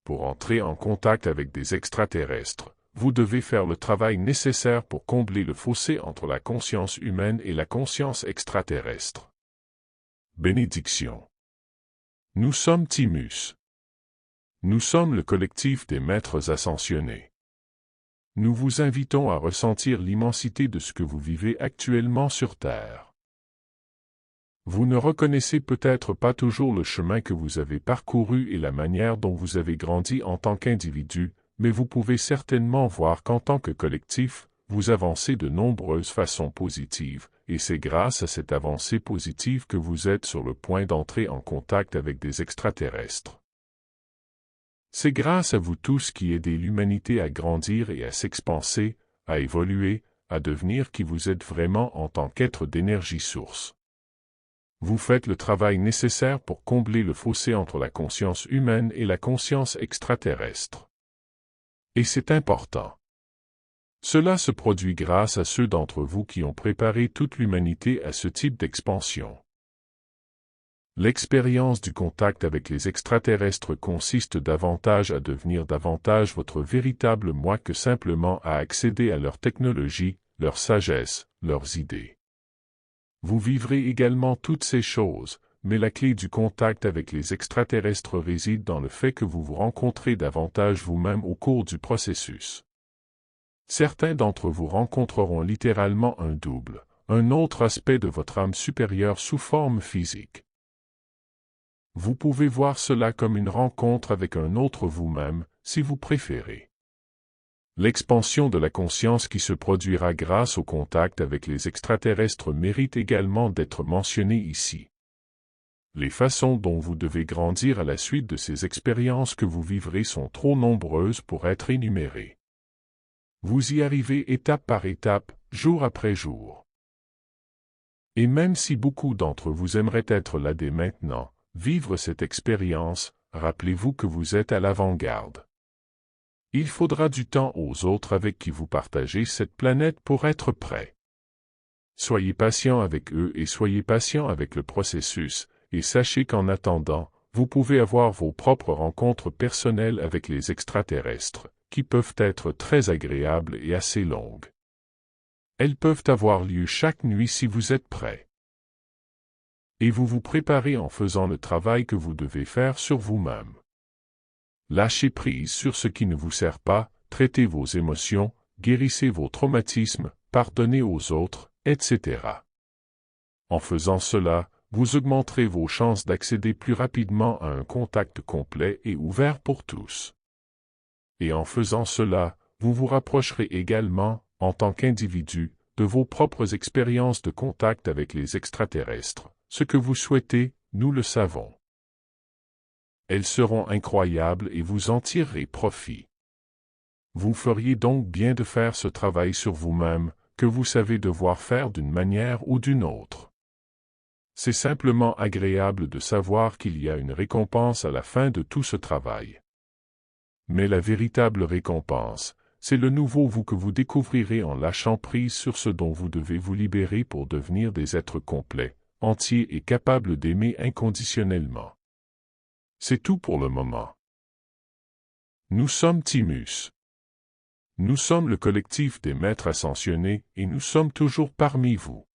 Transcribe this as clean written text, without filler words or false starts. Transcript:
Pour entrer en contact avec des extraterrestres, vous devez faire le travail nécessaire pour combler le fossé entre la conscience humaine et la conscience extraterrestre. Bénédiction. Nous sommes Timus. Nous sommes le collectif des maîtres ascensionnés. Nous vous invitons à ressentir l'immensité de ce que vous vivez actuellement sur Terre. Vous ne reconnaissez peut-être pas toujours le chemin que vous avez parcouru et la manière dont vous avez grandi en tant qu'individu, mais vous pouvez certainement voir qu'en tant que collectif, vous avancez de nombreuses façons positives, et c'est grâce à cette avancée positive que vous êtes sur le point d'entrer en contact avec des extraterrestres. C'est grâce à vous tous qui aidez l'humanité à grandir et à s'expanser, à évoluer, à devenir qui vous êtes vraiment en tant qu'être d'énergie source. Vous faites le travail nécessaire pour combler le fossé entre la conscience humaine et la conscience extraterrestre. Et c'est important. Cela se produit grâce à ceux d'entre vous qui ont préparé toute l'humanité à ce type d'expansion. L'expérience du contact avec les extraterrestres consiste davantage à devenir davantage votre véritable moi que simplement à accéder à leur technologie, leur sagesse, leurs idées. Vous vivrez également toutes ces choses, mais la clé du contact avec les extraterrestres réside dans le fait que vous vous rencontrez davantage vous-même au cours du processus. Certains d'entre vous rencontreront littéralement un double, un autre aspect de votre âme supérieure sous forme physique. Vous pouvez voir cela comme une rencontre avec un autre vous-même, si vous préférez. L'expansion de la conscience qui se produira grâce au contact avec les extraterrestres mérite également d'être mentionnée ici. Les façons dont vous devez grandir à la suite de ces expériences que vous vivrez sont trop nombreuses pour être énumérées. Vous y arrivez étape par étape, jour après jour. Et même si beaucoup d'entre vous aimeraient être là dès maintenant, vivre cette expérience, rappelez-vous que vous êtes à l'avant-garde. Il faudra du temps aux autres avec qui vous partagez cette planète pour être prêts. Soyez patient avec eux et soyez patient avec le processus, et sachez qu'en attendant, vous pouvez avoir vos propres rencontres personnelles avec les extraterrestres, qui peuvent être très agréables et assez longues. Elles peuvent avoir lieu chaque nuit si vous êtes prêts. Et vous vous préparez en faisant le travail que vous devez faire sur vous-même. Lâchez prise sur ce qui ne vous sert pas, traitez vos émotions, guérissez vos traumatismes, pardonnez aux autres, etc. En faisant cela, vous augmenterez vos chances d'accéder plus rapidement à un contact complet et ouvert pour tous. Et en faisant cela, vous vous rapprocherez également, en tant qu'individu, de vos propres expériences de contact avec les extraterrestres. Ce que vous souhaitez, nous le savons. Elles seront incroyables et vous en tirerez profit. Vous feriez donc bien de faire ce travail sur vous-même, que vous savez devoir faire d'une manière ou d'une autre. C'est simplement agréable de savoir qu'il y a une récompense à la fin de tout ce travail. Mais la véritable récompense, c'est le nouveau vous que vous découvrirez en lâchant prise sur ce dont vous devez vous libérer pour devenir des êtres complets, entiers et capables d'aimer inconditionnellement. C'est tout pour le moment. Nous sommes Timus. Nous sommes le collectif des maîtres ascensionnés et nous sommes toujours parmi vous.